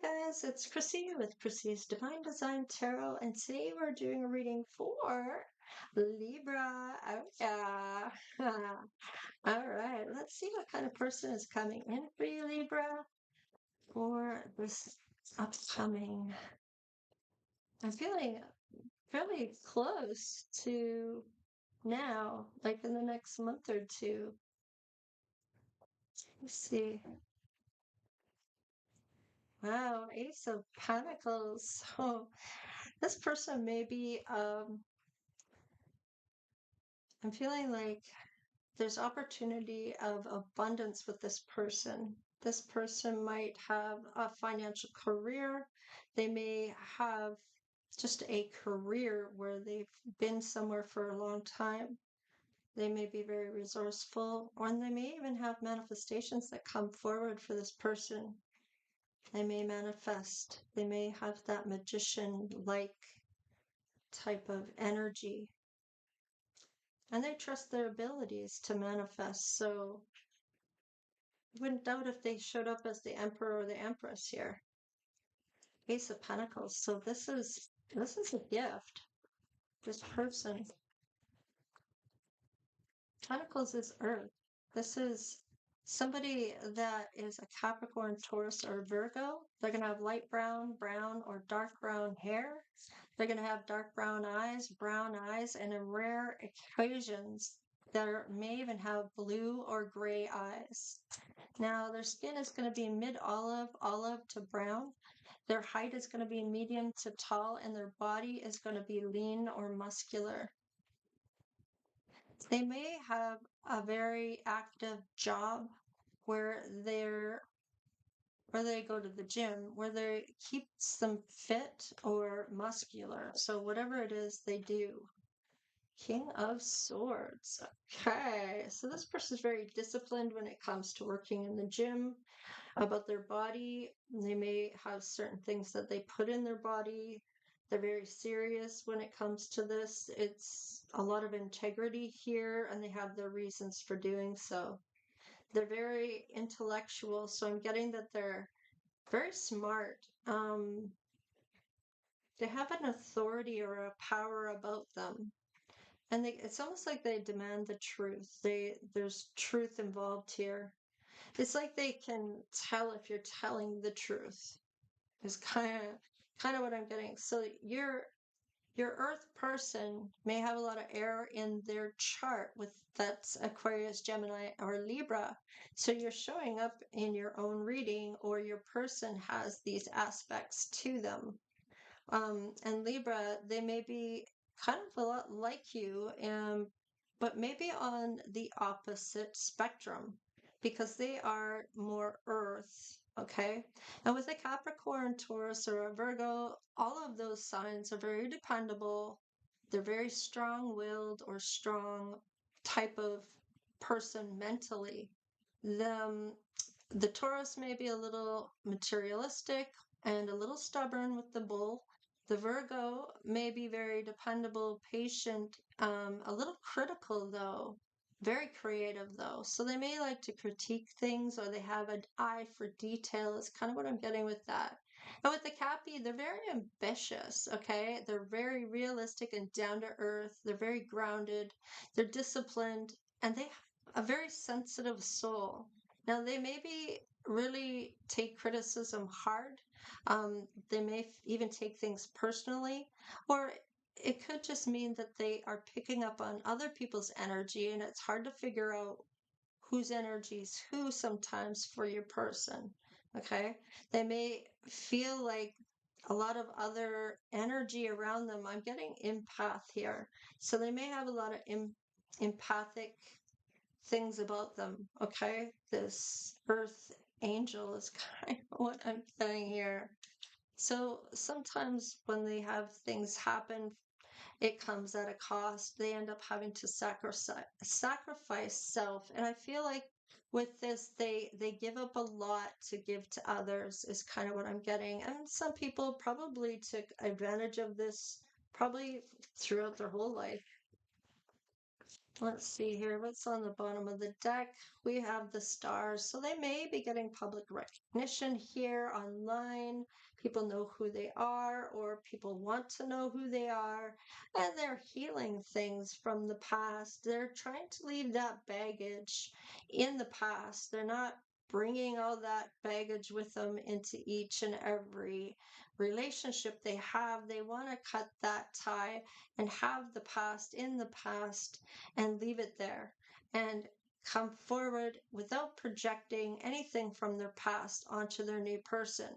Hi guys, it's Chrissy with Chrissy's Divine Design Tarot, and today we're doing a reading for Libra. Oh yeah. All right, let's see what kind of person is coming in for you, Libra, for this upcoming. I'm feeling fairly close to now, like in the next month or two. Let's see. Wow, Ace of Pentacles. Oh, this person may be I'm feeling like there's opportunity of abundance with this person. This person might have a financial career. They may have just a career where they've been somewhere for a long time. They may be very resourceful, or they may even have manifestations that come forward for this person. They may manifest. They may have that magician-like type of energy. And they trust their abilities to manifest. So wouldn't doubt if they showed up as the emperor or the empress here. Ace of Pentacles. So this is a gift. This person. Pentacles is Earth. This is somebody that is a Capricorn, Taurus, or Virgo. They're going to have light brown, brown, or dark brown hair. They're going to have dark brown eyes, and in rare occasions, they may even have blue or gray eyes. Now, their skin is going to be mid-olive, olive to brown. Their height is going to be medium to tall, and their body is going to be lean or muscular. They may have a very active job where they go to the gym, where they keeps them fit or muscular. So whatever it is they do. King of Swords. Okay, so this person is very disciplined when it comes to working in the gym, about their body. They may have certain things that they put in their body. They're very serious when it comes to this. It's a lot of integrity here, and they have their reasons for doing so. They're very intellectual, so I'm getting that they're very smart. They have an authority or a power about them. And it's almost like they demand the truth. There's truth involved here. It's like they can tell if you're telling the truth. Is kind of what I'm getting. So your Earth person may have a lot of air in their chart with that's Aquarius, Gemini, or Libra. So you're showing up in your own reading, or your person has these aspects to them. And Libra, they may be kind of a lot like you, but maybe on the opposite spectrum, because they are more Earth, okay? And with a Capricorn, Taurus, or a Virgo, all of those signs are very dependable. They're very strong-willed or strong type of person mentally. The Taurus may be a little materialistic and a little stubborn with the bull. The Virgo may be very dependable, patient, a little critical though, very creative though. So they may like to critique things, or they have an eye for detail is kind of what I'm getting with that. And with the Cappy, they're very ambitious, okay? They're very realistic and down to earth. They're very grounded. They're disciplined, and they have a very sensitive soul. Now, they maybe really take criticism hard. They may even take things personally, or it could just mean that they are picking up on other people's energy, and it's hard to figure out whose energy is who sometimes for your person. Okay, they may feel like a lot of other energy around them. I'm getting empath here, so they may have a lot of empathic things about them. Okay, this earth angel is kind of what I'm getting here. So sometimes when they have things happen, it comes at a cost. They end up having to sacrifice self. And I feel like with this, they give up a lot to give to others is kind of what I'm getting. And some people probably took advantage of this probably throughout their whole life. Let's see here. What's on the bottom of the deck? We have the stars. So they may be getting public recognition here online. People know who they are, or people want to know who they are. And they're healing things from the past. They're trying to leave that baggage in the past. They're not bringing all that baggage with them into each and every relationship they have. They want to cut that tie and have the past in the past and leave it there and come forward without projecting anything from their past onto their new person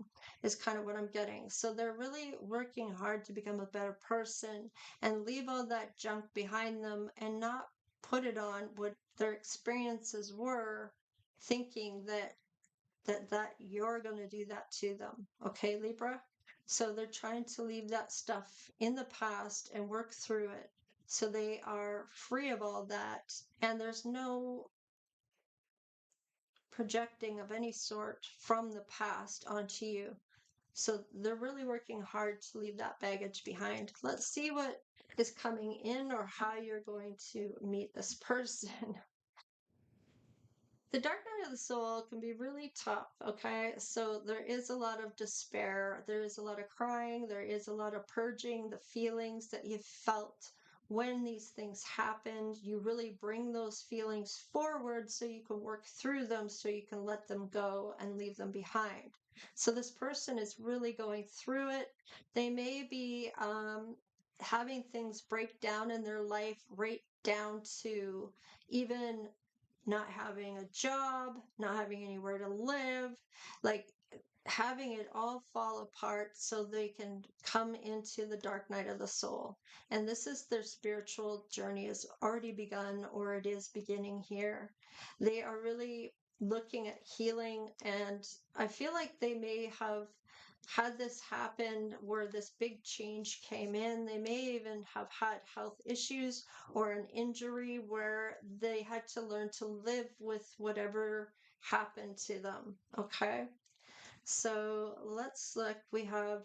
is kind of what I'm getting. So they're really working hard to become a better person and leave all that junk behind them and not put it on what their experiences were, thinking that you're going to do that to them. Okay, Libra? So they're trying to leave that stuff in the past and work through it so they are free of all that. And there's no projecting of any sort from the past onto you. So they're really working hard to leave that baggage behind. Let's see what is coming in or how you're going to meet this person. The dark night of the soul can be really tough, okay? So there is a lot of despair, there is a lot of crying, there is a lot of purging the feelings that you felt when these things happened. You really bring those feelings forward so you can work through them, so you can let them go and leave them behind. So this person is really going through it. They may be having things break down in their life, right down to even not having a job, not having anywhere to live, like having it all fall apart so they can come into the dark night of the soul. And this is their spiritual journey has already begun, or it is beginning here. They are really looking at healing, and I feel like they may have had this happen where this big change came in. They may even have had health issues or an injury where they had to learn to live with whatever happened to them. Okay. So let's look. We have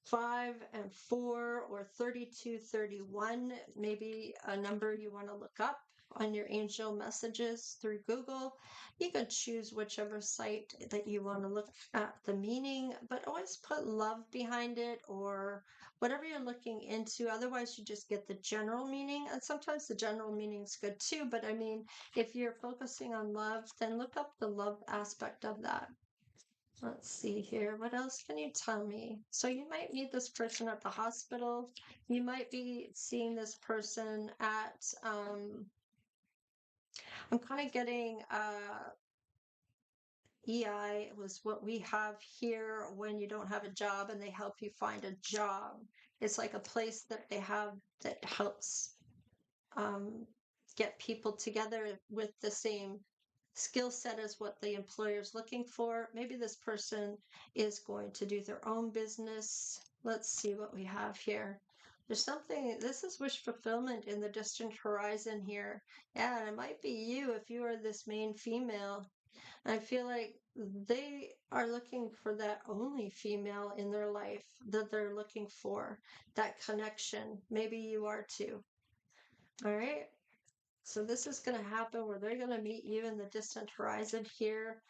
5 and 4 or 32, 31, maybe a number you want to look up on your angel messages through Google. You can choose whichever site that you want to look at the meaning, but always put love behind it or whatever you're looking into. Otherwise, you just get the general meaning. And sometimes the general meaning is good too. But I mean, if you're focusing on love, then look up the love aspect of that. Let's see here. What else can you tell me? So you might meet this person at the hospital. You might be seeing this person at, I'm kind of getting EI was what we have here when you don't have a job and they help you find a job. It's like a place that they have that helps um, get people together with the same skill set as what the employer is looking for. Maybe this person is going to do their own business. Let's see what we have here. There's something, this is wish fulfillment in the distant horizon here. Yeah, and it might be you if you are this main female. I feel like they are looking for that only female in their life that they're looking for, that connection. Maybe you are too. All right. So this is going to happen where they're going to meet you in the distant horizon here.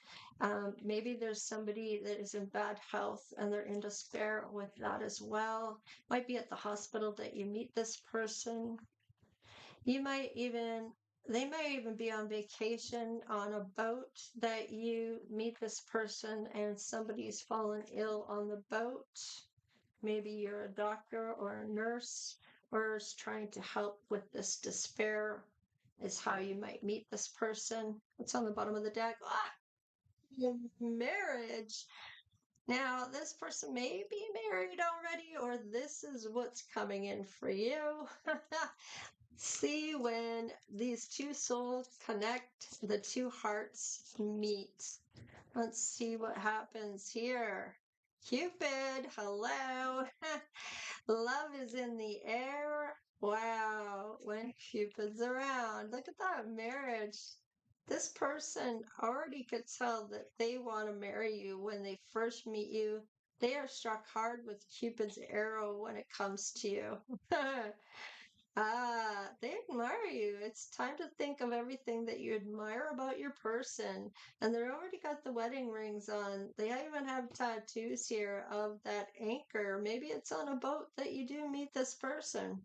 Maybe there's somebody that is in bad health and they're in despair with that as well. Might be at the hospital that you meet this person. You might even, they may even be on vacation on a boat that you meet this person and somebody's fallen ill on the boat. Maybe you're a doctor or a nurse or is trying to help with this despair is how you might meet this person. It's on the bottom of the deck. Marriage. Now, this person may be married already, or this is what's coming in for you. See when these two souls connect, the two hearts meet. Let's see what happens here. Cupid, hello. Love is in the air. Wow, when Cupid's around. Look at that marriage. This person already could tell that they want to marry you when they first meet you. They are struck hard with Cupid's arrow when it comes to you. Ah, they admire you. It's time to think of everything that you admire about your person. And they're already got the wedding rings on. They even have tattoos here of that anchor. Maybe it's on a boat that you do meet this person.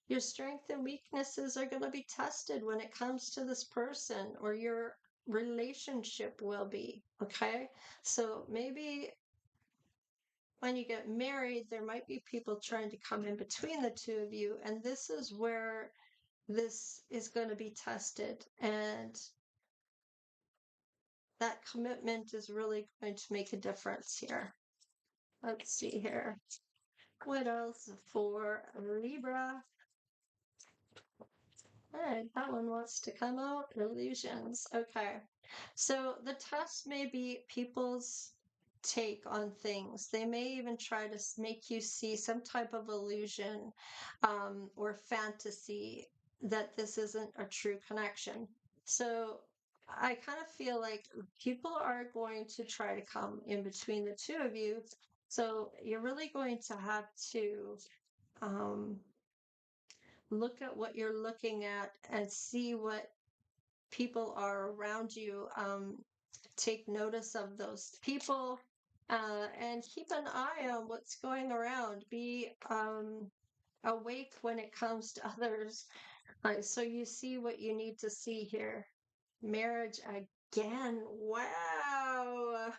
Your strengths and weaknesses are going to be tested when it comes to this person, or your relationship will be. Okay. So maybe when you get married, there might be people trying to come in between the two of you. And this is where this is going to be tested. And that commitment is really going to make a difference here. Let's see here. What else for Libra? All right, that one wants to come out. Illusions. Okay. So the test may be people's take on things. They may even try to make you see some type of illusion or fantasy that this isn't a true connection. So I kind of feel like people are going to try to come in between the two of you. So you're really going to have to um, look at what you're looking at and see what people are around you. Take notice of those people and keep an eye on what's going around. Be awake when it comes to others. So you see what you need to see here. Marriage again. Wow.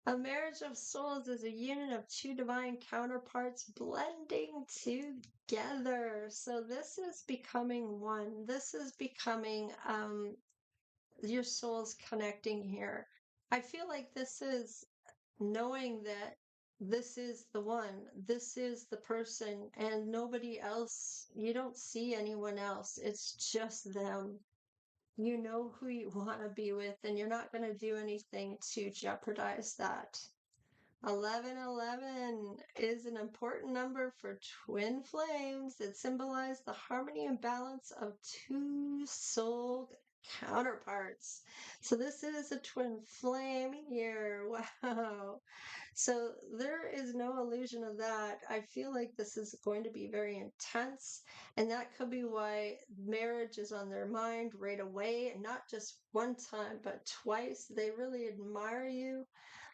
A marriage of souls is a union of two divine counterparts blending together. So this is becoming one. This is becoming your souls connecting here. I feel like this is knowing that this is the one, this is the person, and nobody else. You don't see anyone else. It's just them. You know who you want to be with, and you're not going to do anything to jeopardize that. 1111 is an important number for twin flames. It symbolizes the harmony and balance of two soul counterparts. So this is a twin flame here. Wow. So there is no illusion of that. I feel like this is going to be very intense, and that could be why marriage is on their mind right away, and not just one time, but twice. They really admire you.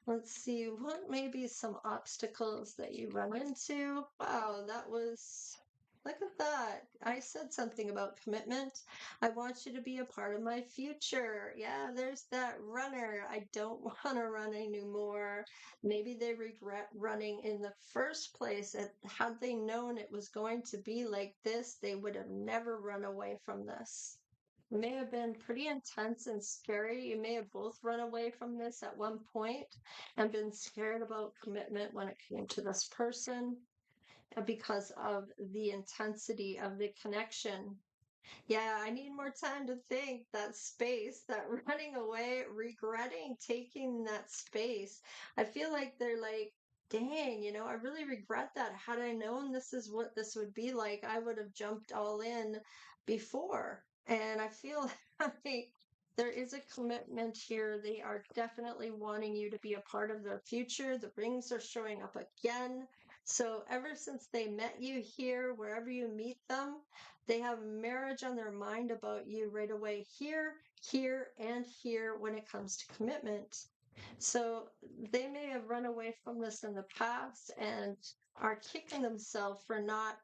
Let's see, what may be some obstacles that you run into? Wow, that was, look at that. I said something about commitment. I want you to be a part of my future. Yeah, there's that runner. I don't want to run anymore. Maybe they regret running in the first place. Had they known it was going to be like this, they would have never run away from this. It may have been pretty intense and scary. You may have both run away from this at one point and been scared about commitment when it came to this person because of the intensity of the connection. Yeah, I need more time to think. That space, that running away, regretting taking that space. I feel like they're like, dang, I really regret that. Had I known this is what this would be like, I would have jumped all in before. And I feel like there is a commitment here. They are definitely wanting you to be a part of their future. The rings are showing up again. So ever since they met you here, wherever you meet them, they have marriage on their mind about you right away, here, here, and here when it comes to commitment. So they may have run away from this in the past and are kicking themselves for not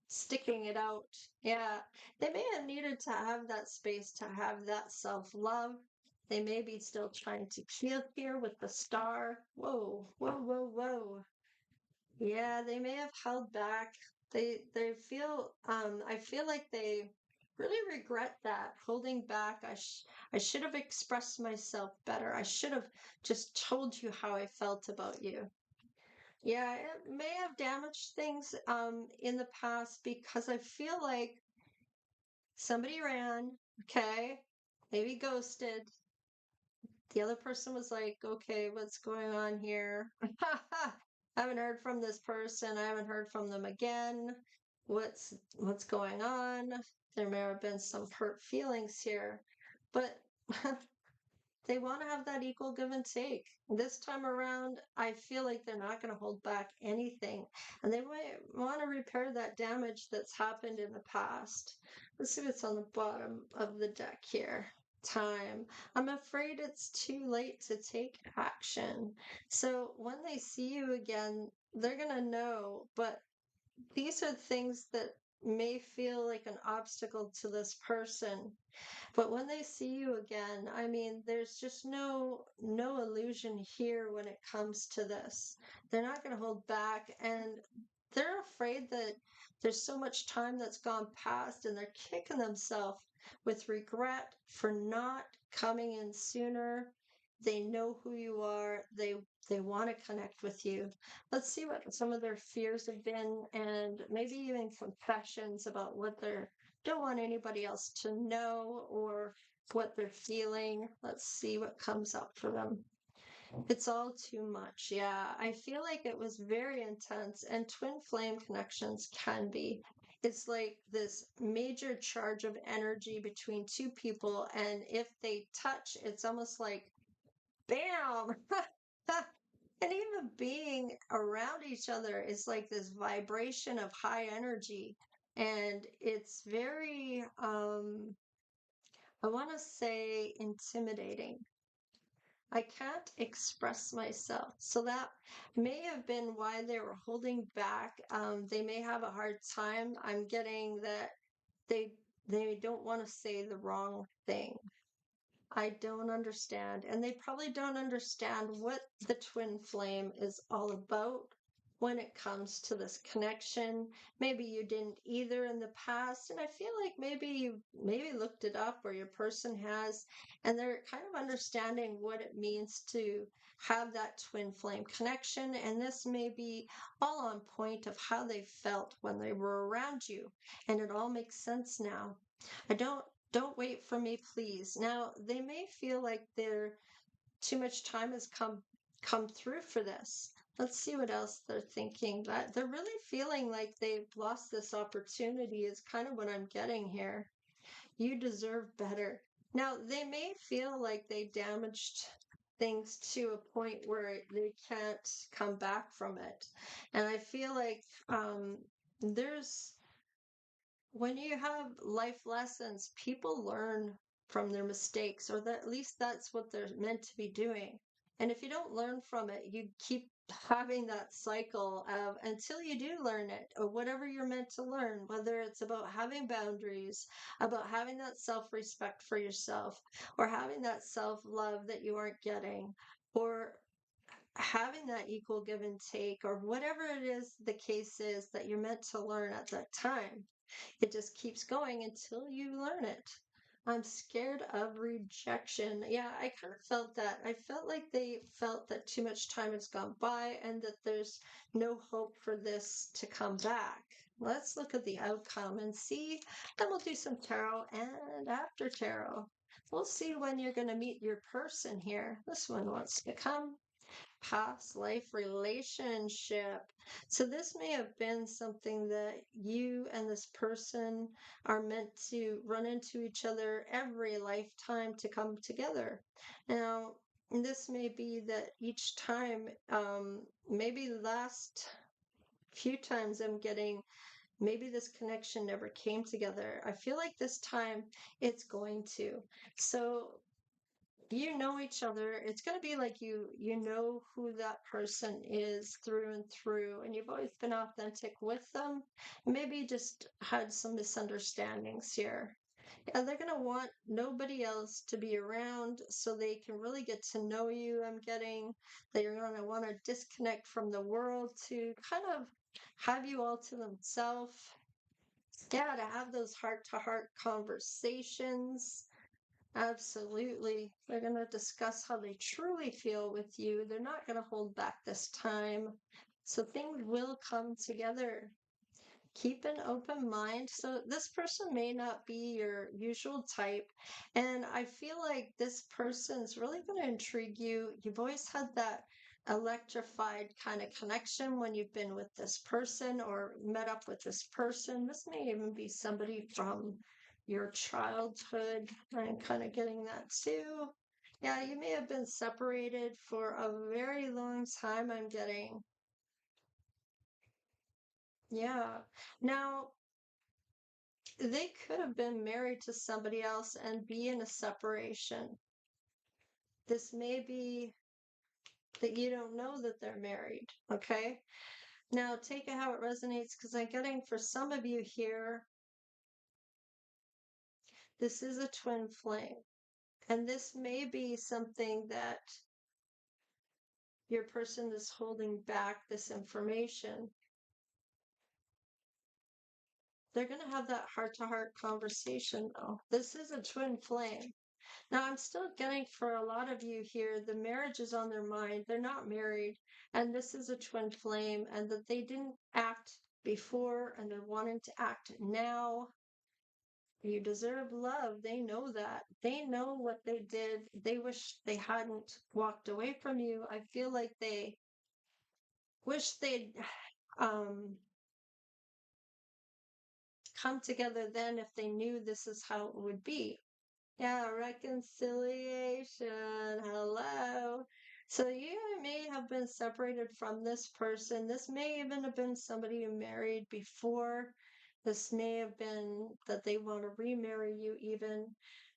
sticking it out. Yeah, they may have needed to have that space to have that self love. They may be still trying to heal here with the star. Whoa, whoa, whoa, whoa. Yeah, they may have held back. They feel I feel like they really regret that holding back. I should have expressed myself better. I should have just told you how I felt about you. Yeah, it may have damaged things in the past because I feel like somebody ran, okay, maybe ghosted. The other person was like, okay, what's going on here? I haven't heard from this person. I haven't heard from them again. What's going on? There may have been some hurt feelings here. But They want to have that equal give and take. This time around, I feel like they're not going to hold back anything. And they might want to repair that damage that's happened in the past. Let's see what's on the bottom of the deck here. Time. I'm afraid it's too late to take action. So when they see you again, they're going to know, but these are things that may feel like an obstacle to this person, but when they see you again, I mean, there's just no illusion here when it comes to this. They're not going to hold back, and they're afraid that there's so much time that's gone past, and they're kicking themselves with regret for not coming in sooner. They know who you are. They want to connect with you. Let's see what some of their fears have been, and maybe even confessions about what they're don't want anybody else to know or what they're feeling. Let's see what comes up for them. It's all too much. Yeah, I feel like it was very intense, and twin flame connections can be. It's like this major charge of energy between two people, and if they touch, it's almost like bam. And even being around each other is like this vibration of high energy. And it's very, I want to say intimidating. I can't express myself. So that may have been why they were holding back. They may have a hard time. I'm getting that they they don't want to say the wrong thing. I don't understand. And they probably don't understand what the twin flame is all about when it comes to this connection. Maybe you didn't either in the past. And I feel like maybe you maybe looked it up or your person has, and they're kind of understanding what it means to have that twin flame connection. And this may be all on point of how they felt when they were around you. And it all makes sense now. I don't wait for me, please. Now, they may feel like they're too much time has come through for this. Let's see what else they're thinking. That they're really feeling like they've lost this opportunity is kind of what I'm getting here. You deserve better. Now, they may feel like they damaged things to a point where they can't come back from it. And I feel like there's when you have life lessons, people learn from their mistakes, or that at least that's what they're meant to be doing. And if you don't learn from it, you keep having that cycle of until you do learn it, or whatever you're meant to learn, whether it's about having boundaries, about having that self respect for yourself, or having that self love that you aren't getting, or having that equal give and take, or whatever it is the case is that you're meant to learn at that time. It just keeps going until you learn it. I'm scared of rejection. Yeah, I kind of felt that. I felt like they felt that too much time has gone by and that there's no hope for this to come back. Let's look at the outcome and see. Then we'll do some tarot and after tarot. We'll see when you're going to meet your person here. This one wants to come past life relationship. So this may have been something that you and this person are meant to run into each other every lifetime to come together. Now, this may be that each time, maybe last few times I'm getting maybe this connection never came together. I feel like this time it's going to. So you know each other. It's going to be like you know who that person is through and through, and you've always been authentic with them. Maybe just had some misunderstandings here. Yeah, they're going to want nobody else to be around so they can really get to know you. I'm getting that you're going to want to disconnect from the world to kind of have you all to themselves. Yeah, to have those heart to heart conversations. Absolutely. They're going to discuss how they truly feel with you. They're not going to hold back this time. So things will come together. Keep an open mind. So this person may not be your usual type. And I feel like this person's really going to intrigue you. You've always had that electrified kind of connection when you've been with this person or met up with this person. This may even be somebody from your childhood. I'm kind of getting that too. Yeah, you may have been separated for a very long time, I'm getting. Yeah. Now, they could have been married to somebody else and be in a separation. This may be that you don't know that they're married, okay? Now, take it how it resonates because I'm getting for some of you here, this is a twin flame. And this may be something that your person is holding back this information. They're going to have that heart to heart conversation, though. This is a twin flame. Now, I'm still getting for a lot of you here, the marriage is on their mind. They're not married, and this is a twin flame, and that they didn't act before and they're wanting to act now. You deserve love. They know that. They know what they did. They wish they hadn't walked away from you. I feel like they wish they'd um, come together then if they knew this is how it would be. Yeah, reconciliation. Hello. So you may have been separated from this person. This may even have been somebody you married before. This may have been that they want to remarry you, even.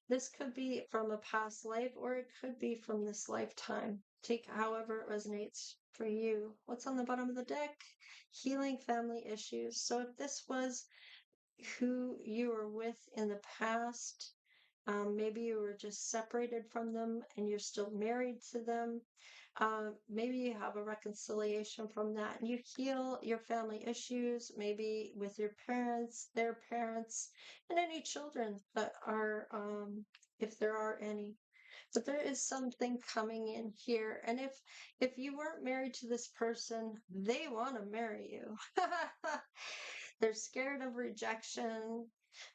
This could be from a past life or it could be from this lifetime. Take however it resonates for you. What's on the bottom of the deck? Healing family issues. So if this was who you were with in the past, maybe you were just separated from them and you're still married to them. Maybe you have a reconciliation from that and you heal your family issues, maybe with your parents, their parents, and any children that are, if there are any. But there is something coming in here. And if you weren't married to this person, they want to marry you. They're scared of rejection.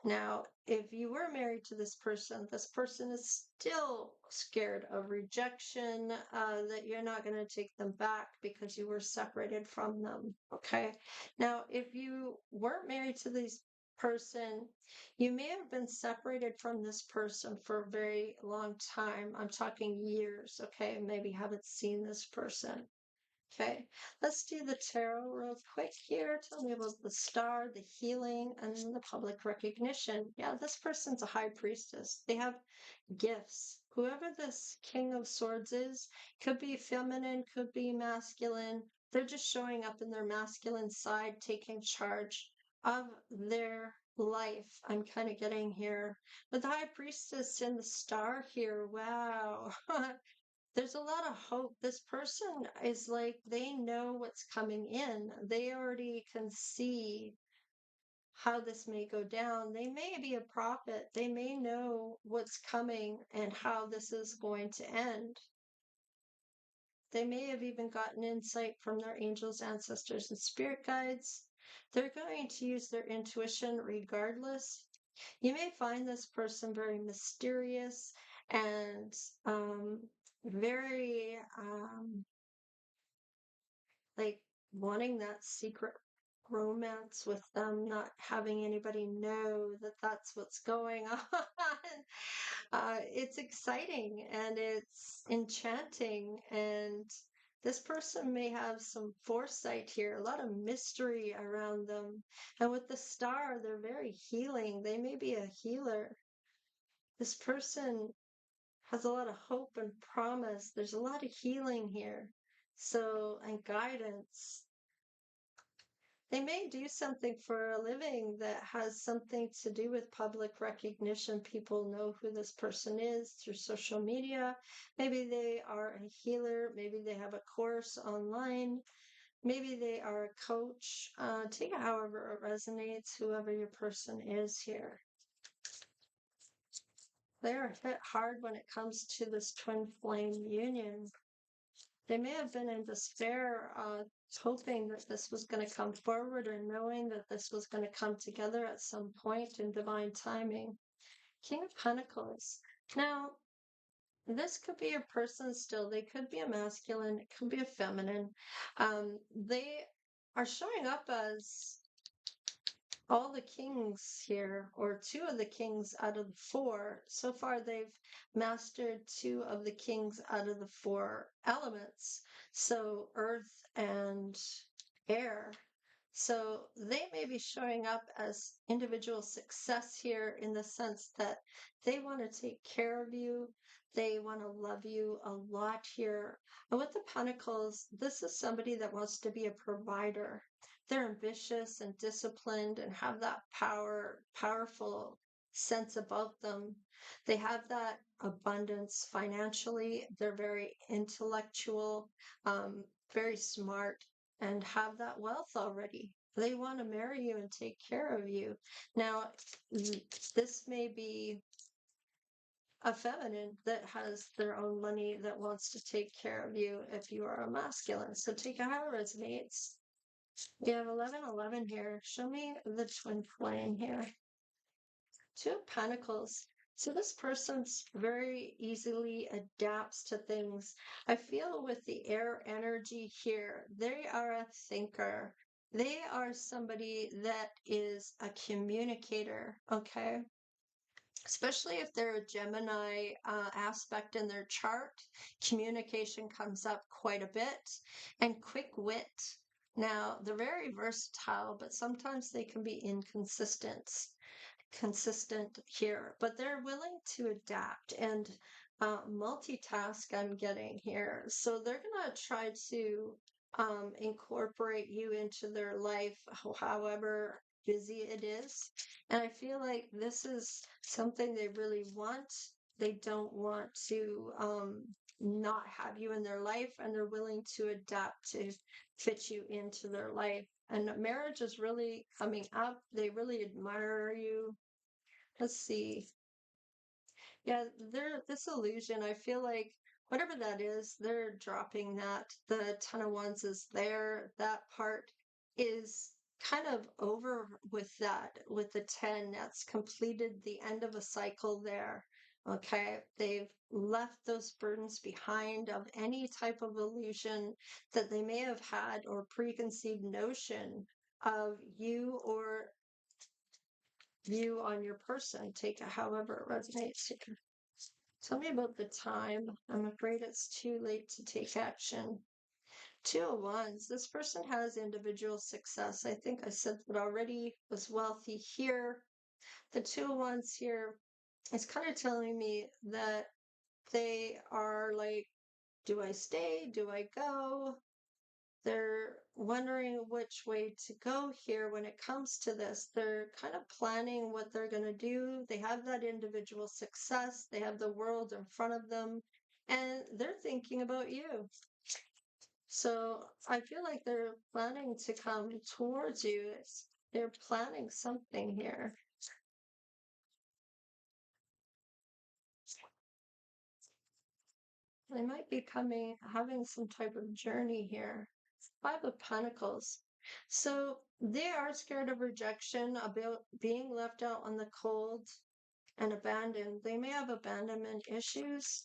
Now, if you were married to this person is still scared of rejection, that you're not going to take them back because you were separated from them. Okay. Now, if you weren't married to this person, you may have been separated from this person for a very long time. I'm talking years. Okay. Maybe haven't seen this person. Okay, let's do the tarot real quick here. Tell me about the star, the healing, and then the public recognition. Yeah, this person's a high priestess. They have gifts. Whoever this King of Swords is, could be feminine, could be masculine. They're just showing up in their masculine side, taking charge of their life. I'm kind of getting here. With the high priestess and the star here, wow. There's a lot of hope. This person is like, they know what's coming in. They already can see how this may go down. They may be a prophet. They may know what's coming and how this is going to end. They may have even gotten insight from their angels, ancestors, and spirit guides. They're going to use their intuition regardless. You may find this person very mysterious and very like wanting that secret romance with them, not having anybody know that that's what's going on. It's exciting and it's enchanting, and this person may have some foresight here, a lot of mystery around them. And with the star, they're very healing. They may be a healer. This person has a lot of hope and promise. There's a lot of healing here. So, and guidance. They may do something for a living that has something to do with public recognition. People know who this person is through social media. Maybe they are a healer. Maybe they have a course online. Maybe they are a coach. Take it however it resonates, whoever your person is here. They are hit hard when it comes to this twin flame union. They may have been in despair, hoping that this was going to come forward or knowing that this was going to come together at some point in divine timing. King of Pentacles. Now, this could be a person still. They could be a masculine. It could be a feminine. They are showing up as all the kings here, or two of the kings out of the four. So far, they've mastered two of the kings out of the four elements. So, earth and air. So, they may be showing up as individual success here in the sense that they want to take care of you. They want to love you a lot here. And with the Pentacles, this is somebody that wants to be a provider. They're ambitious and disciplined and have that powerful sense about them. They have that abundance financially. They're very intellectual, very smart, and have that wealth already. They want to marry you and take care of you. Now, this may be a feminine that has their own money that wants to take care of you if you are a masculine. So take it how it resonates. We have 1111 here. Show me the twin flame here. Two of Pentacles. So this person's very easily adapts to things. I feel with the air energy here, they are a thinker. They are somebody that is a communicator, okay? Especially if they're a Gemini aspect in their chart, communication comes up quite a bit, and quick wit. Now, they're very versatile, but sometimes they can be consistent here, but they're willing to adapt and multitask. I'm getting here. So they're going to try to incorporate you into their life, however busy it is. And I feel like this is something they really want. They don't want to not have you in their life, and they're willing to adapt to fit you into their life. And marriage is really coming up. They really admire you. Let's see. Yeah, they're this illusion. I feel like whatever that is, they're dropping that. The Ten of Wands is there. That part is kind of over with that, with the 10. That's completed the end of a cycle there. Okay. They've left those burdens behind of any type of illusion that they may have had or preconceived notion of you or view on your person. Take it however it resonates here. Tell me about the time. I'm afraid it's too late to take action. Two of Wands. This person has individual success. I think I said that already. Was wealthy here. The Two of Wands here is kind of telling me that they are like, do I stay? Do I go? They're wondering which way to go here when it comes to this. They're kind of planning what they're going to do. They have that individual success, they have the world in front of them, and they're thinking about you. So I feel like they're planning to come towards you. They're planning something here. They might be having some type of journey here. Five of Pentacles. So they are scared of rejection, about being left out on the cold and abandoned. They may have abandonment issues.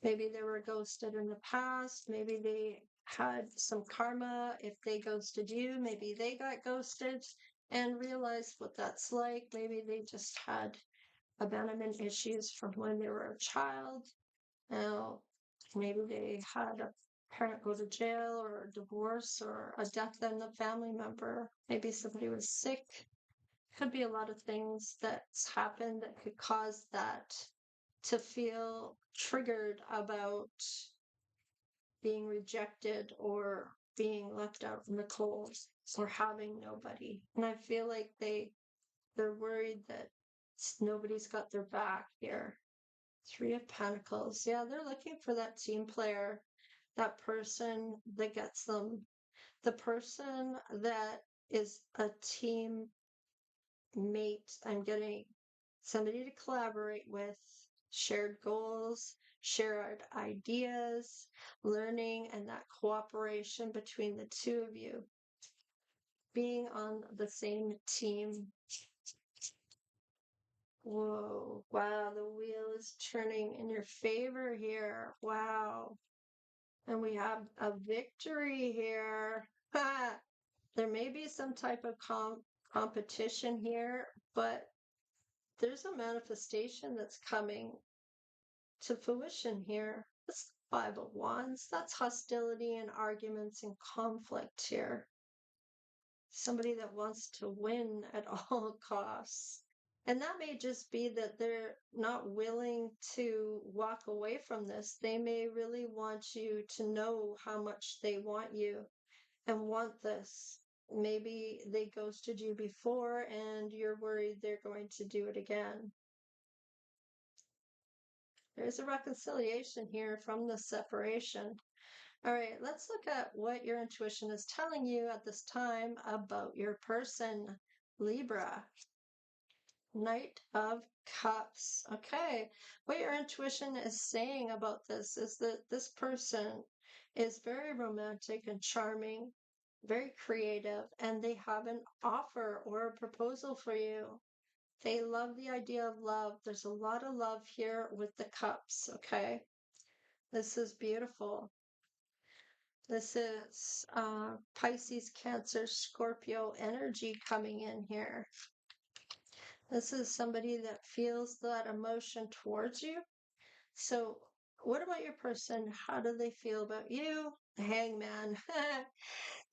Maybe they were ghosted in the past. Maybe they had some karma. If they ghosted you, maybe they got ghosted and realized what that's like. Maybe they just had abandonment issues from when they were a child. Now, maybe they had a parent go to jail or a divorce or a death in the family member. Maybe somebody was sick. Could be a lot of things that's happened that could cause that to feel triggered about being rejected or being left out in the cold or having nobody. And I feel like they're worried that nobody's got their back here. Three of Pentacles. Yeah, they're looking for that team player, that person that gets them, the person that is a team mate. I'm getting somebody to collaborate with, shared goals, shared ideas, learning, and that cooperation between the two of you. Being on the same team. Whoa, wow, the wheel is turning in your favor here. Wow. And we have a victory here. Ha! There may be some type of competition here, but there's a manifestation that's coming to fruition here. This is the Five of Wands. That's hostility and arguments and conflict here. Somebody that wants to win at all costs. And that may just be that they're not willing to walk away from this. They may really want you to know how much they want you and want this. Maybe they ghosted you before and you're worried they're going to do it again. There's a reconciliation here from the separation. All right, let's look at what your intuition is telling you at this time about your person, Libra. Knight of Cups. Okay, what your intuition is saying about this is that this person is very romantic and charming, very creative, and they have an offer or a proposal for you. They love the idea of love. There's a lot of love here with the cups, okay? This is beautiful. This is Pisces, Cancer, Scorpio energy coming in here. This is somebody that feels that emotion towards you. So, what about your person? How do they feel about you? Hangman.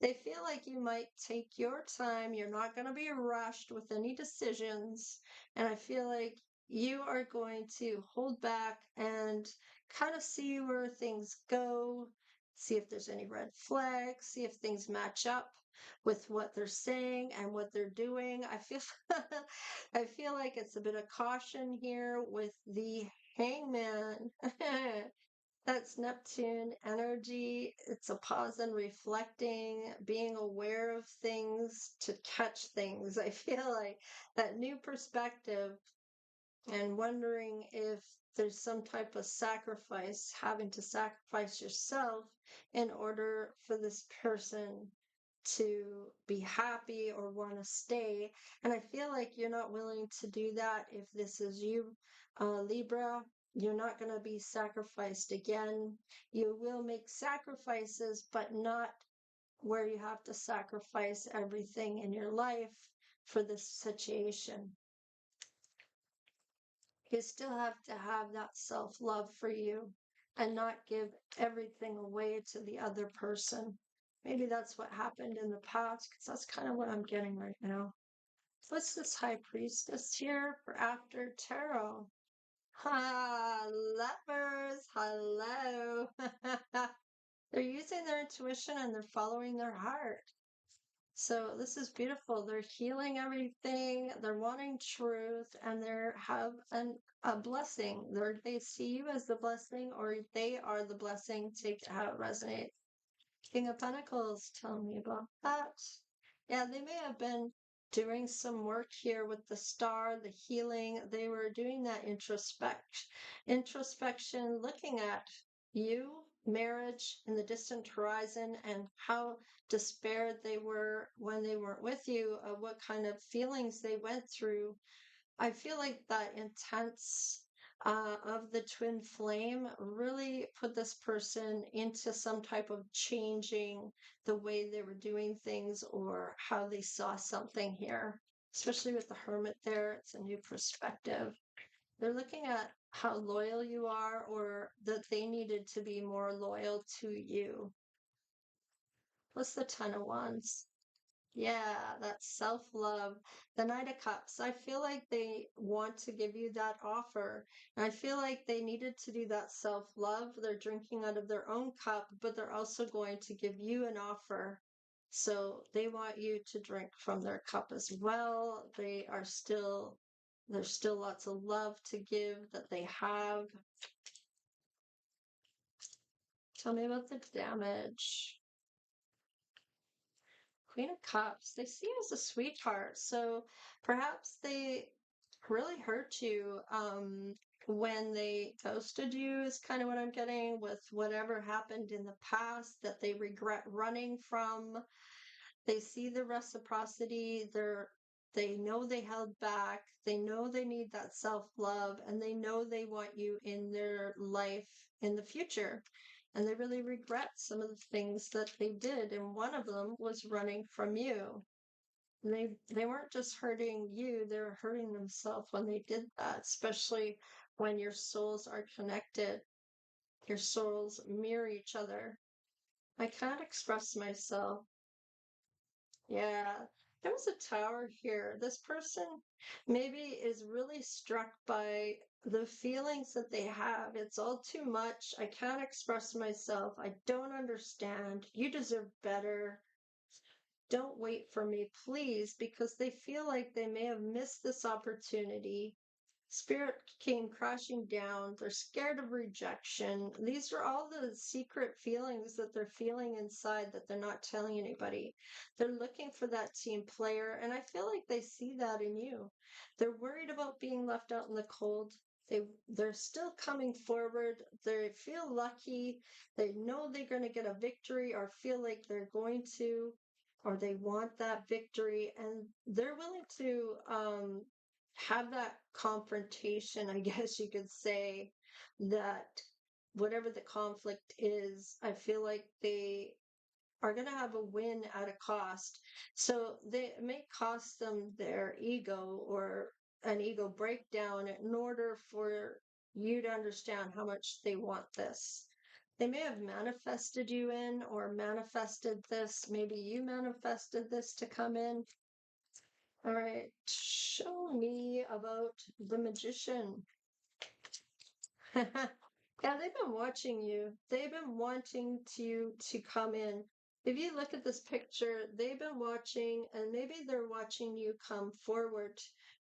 They feel like you might take your time. You're not going to be rushed with any decisions. And I feel like you are going to hold back and kind of see where things go, see if there's any red flags, see if things match up with what they're saying and what they're doing. I feel I feel like it's a bit of caution here with the hangman. That's Neptune energy. It's a pause and reflecting, being aware of things to catch things. I feel like that new perspective and wondering if there's some type of sacrifice, having to sacrifice yourself in order for this person to be happy or want to stay. And I feel like you're not willing to do that if this is you, Libra. You're not going to be sacrificed again. You will make sacrifices, but not where you have to sacrifice everything in your life for this situation. You still have to have that self love for you and not give everything away to the other person. Maybe that's what happened in the past because that's kind of what I'm getting right now. What's this high priestess here for after tarot? Ha, lovers, hello. They're using their intuition and they're following their heart. So this is beautiful. They're healing everything. They're wanting truth, and they have a blessing. They see you as the blessing, or they are the blessing. Take how it resonates. King of Pentacles, tell me about that. Yeah, they may have been doing some work here with the star, the healing. They were doing that introspection, looking at you, marriage in the distant horizon, and how despaired they were when they weren't with you, what kind of feelings they went through. I feel like that intense of the twin flame really put this person into some type of changing the way they were doing things or how they saw something here, especially with the hermit there. It's a new perspective. They're looking at how loyal you are or that they needed to be more loyal to you. What's the Ten of Wands? Yeah, that's self-love. The Knight of Cups. I feel like they want to give you that offer. And I feel like they needed to do that self-love. They're drinking out of their own cup, but they're also going to give you an offer. So they want you to drink from their cup as well. There's still lots of love to give that they have. Tell me about the damage. Queen of Cups, they see you as a sweetheart. So perhaps they really hurt you when they ghosted you, is kind of what I'm getting with whatever happened in the past that they regret running from. They see the reciprocity. They know they held back. They know they need that self-love and they know they want you in their life in the future. And they really regret some of the things that they did. And one of them was running from you. They weren't just hurting you, they were hurting themselves when they did that, especially when your souls are connected. Your souls mirror each other. I can't express myself. Yeah, there was a tower here. This person maybe is really struck by the feelings that they have. It's all too much. I can't express myself. I don't understand. You deserve better. Don't wait for me, please, because they feel like they may have missed this opportunity. Spirit came crashing down. They're scared of rejection. These are all the secret feelings that they're feeling inside that they're not telling anybody. They're looking for that team player, and I feel like they see that in you. They're worried about being left out in the cold. They're still coming forward. They feel lucky. They know they're going to get a victory or feel like they're going to, or they want that victory, and they're willing to have that confrontation, I guess you could say, that whatever the conflict is, I feel like they are going to have a win at a cost. So it may cost them their ego or an ego breakdown in order for you to understand how much they want this. They may have manifested you in or manifested this. Maybe you manifested this to come in. All right, show me about the magician. Yeah, they've been watching you. They've been wanting to come in. If you look at this picture, they've been watching, and maybe they're watching you come forward,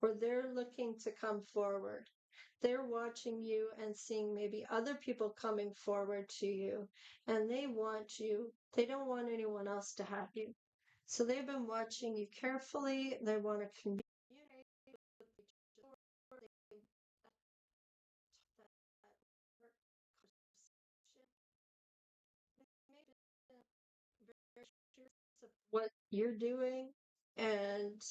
or they're looking to come forward. They're watching you and seeing maybe other people coming forward to you, and they want you. They don't want anyone else to have you. So they've been watching you carefully. They want to communicate with each other. They that very curious of what you're doing and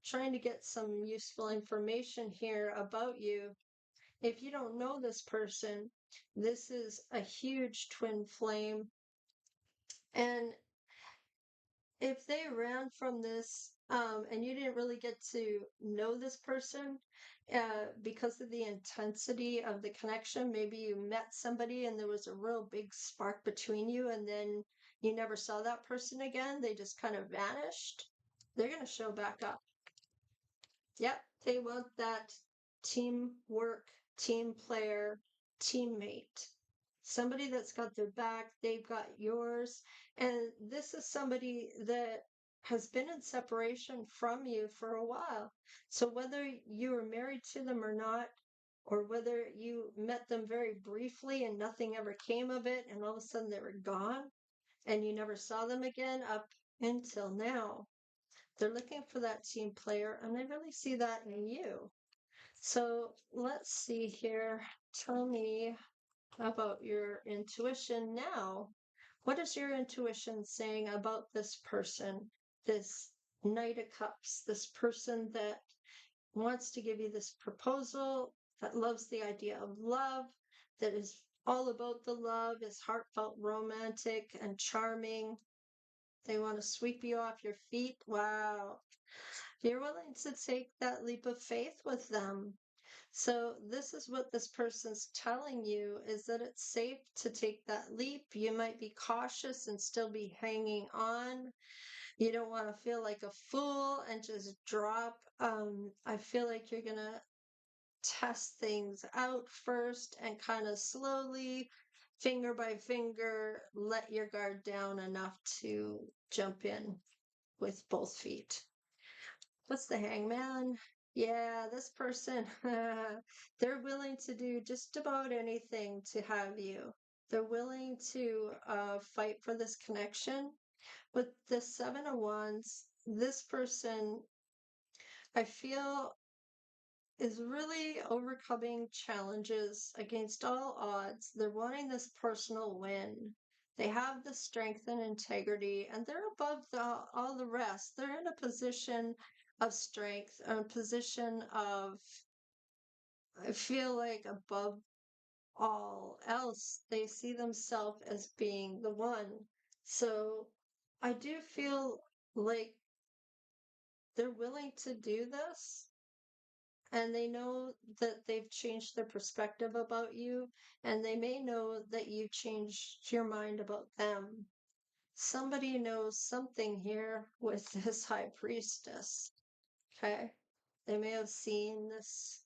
trying to get some useful information here about you. If you don't know this person, this is a huge twin flame. And if they ran from this and you didn't really get to know this person because of the intensity of the connection, maybe you met somebody and there was a real big spark between you, and then you never saw that person again, they just kind of vanished, they're going to show back up. Yep, they want that teamwork, team player, teammate. Somebody that's got their back, they've got yours. And this is somebody that has been in separation from you for a while. So whether you were married to them or not, or whether you met them very briefly and nothing ever came of it, and all of a sudden they were gone and you never saw them again up until now. They're looking for that team player, and they really see that in you. So let's see here. Tell me about your intuition now. What is your intuition saying about this person, this Knight of Cups, this person that wants to give you this proposal, that loves the idea of love, that is all about the love, is heartfelt, romantic, and charming. They want to sweep you off your feet. Wow. You're willing to take that leap of faith with them. So this is what this person's telling you, is that it's safe to take that leap. You might be cautious and still be hanging on. You don't want to feel like a fool and just drop. I feel like you're going to test things out first and kind of slowly, finger by finger, let your guard down enough to jump in with both feet. What's the hangman? Yeah, this person, they're willing to do just about anything to have you. They're willing to fight for this connection. With the Seven of Wands, this person, I feel, is really overcoming challenges against all odds. They're wanting this personal win. They have the strength and integrity, and they're above all the rest. They're in a position of strength, a position of, I feel like, above all else. They see themselves as being the one. So I do feel like they're willing to do this, and they know that they've changed their perspective about you, and they may know that you changed your mind about them. Somebody knows something here with this high priestess. Okay. They may have seen this,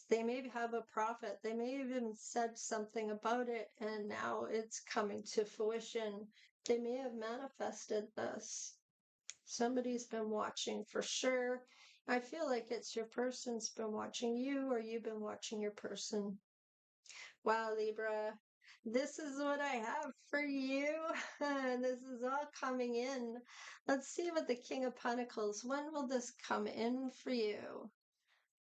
they may have a prophet. They may have even said something about it, and now it's coming to fruition. They may have manifested this. Somebody's been watching for sure. I feel like it's your person's been watching you, or you've been watching your person. Wow, Libra. This is what I have for you. This is all coming in. Let's see what the King of Pentacles, when will this come in for you?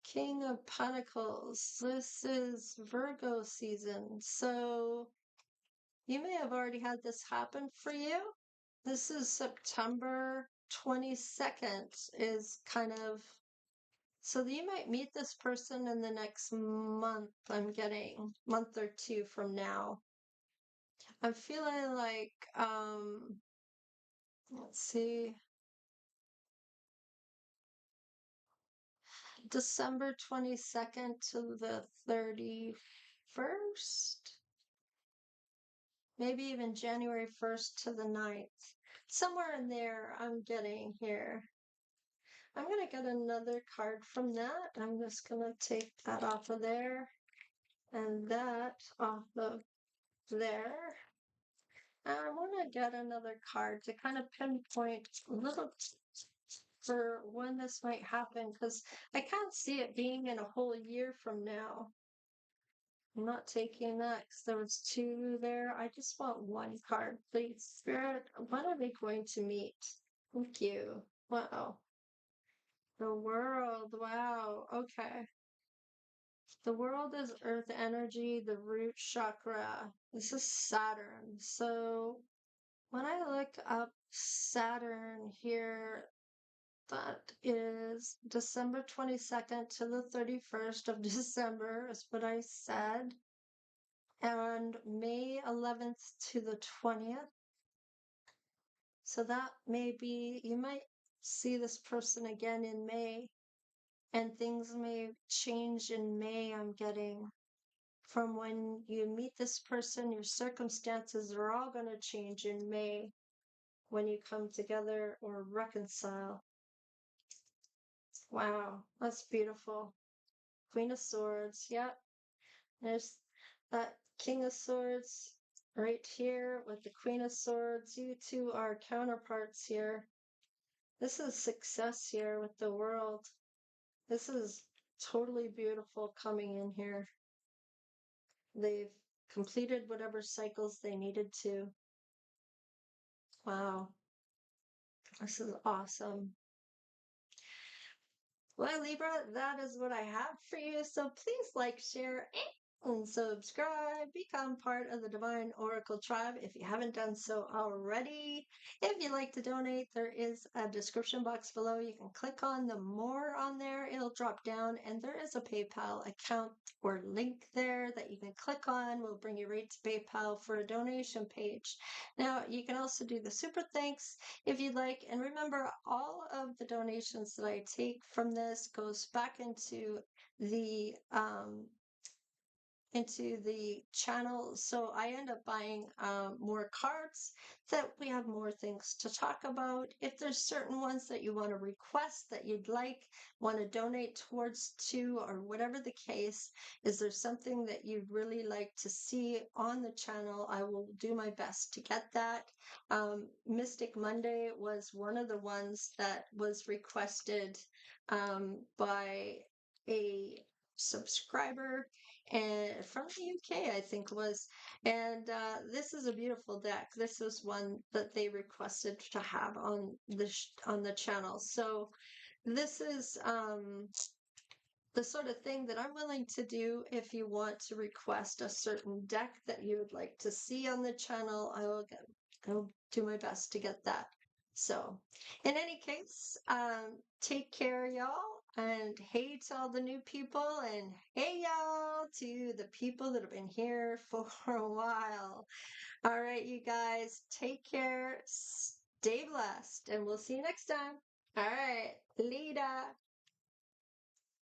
King of Pentacles. This is Virgo season. So you may have already had this happen for you. This is September 22nd is kind of, so you might meet this person in the next month. I'm getting month or two from now. I'm feeling like, let's see, December 22nd to the 31st, maybe even January 1st to the 9th. Somewhere in there, I'm getting here. I'm going to get another card from that. I'm just going to take that off of there and that off of there. And I want to get another card to kind of pinpoint a little for when this might happen, because I can't see it being in a whole year from now. I'm not taking that because there was two there. I just want one card, please. Spirit, when are they going to meet? Thank you. Wow. The world. Wow. Okay. The world is earth energy, the root chakra. This is Saturn. So when I look up Saturn here, that is December 22nd to the 31st of December, is what I said. And May 11th to the 20th. So that may be, you might see this person again in May, and things may change in May. I'm getting from when you meet this person, your circumstances are all going to change in May when you come together or reconcile. Wow, that's beautiful. Queen of Swords. Yep. There's that King of Swords right here with the Queen of Swords. You two are counterparts here. This is success here with the world. This is totally beautiful coming in here. They've completed whatever cycles they needed to. Wow. This is awesome. Well, Libra, that is what I have for you. So please like, share, and subscribe. Become part of the Divine Oracle tribe if you haven't done so already. If you'd like to donate, there is a description box below. You can click on the more on there. It'll drop down, and there is a PayPal account or link there that you can click on. We'll bring you right to PayPal for a donation page. Now, you can also do the super thanks if you'd like. And remember, all of the donations that I take from this goes back into the channel. So I end up buying more cards that we have more things to talk about. If there's certain ones that you want to request that you'd like, want to donate towards to, or whatever the case, is there something that you'd really like to see on the channel, I will do my best to get that. Mystic Monday was one of the ones that was requested by a subscriber and from the UK, I think it was. And this is a beautiful deck. This is one that they requested to have on the channel. So this is the sort of thing that I'm willing to do. If you want to request a certain deck that you would like to see on the channel, I'll do my best to get that. So, in any case, take care, y'all. And hey to all the new people, and hey, y'all, to the people that have been here for a while. All right, you guys, take care, stay blessed, and we'll see you next time. All right, leader.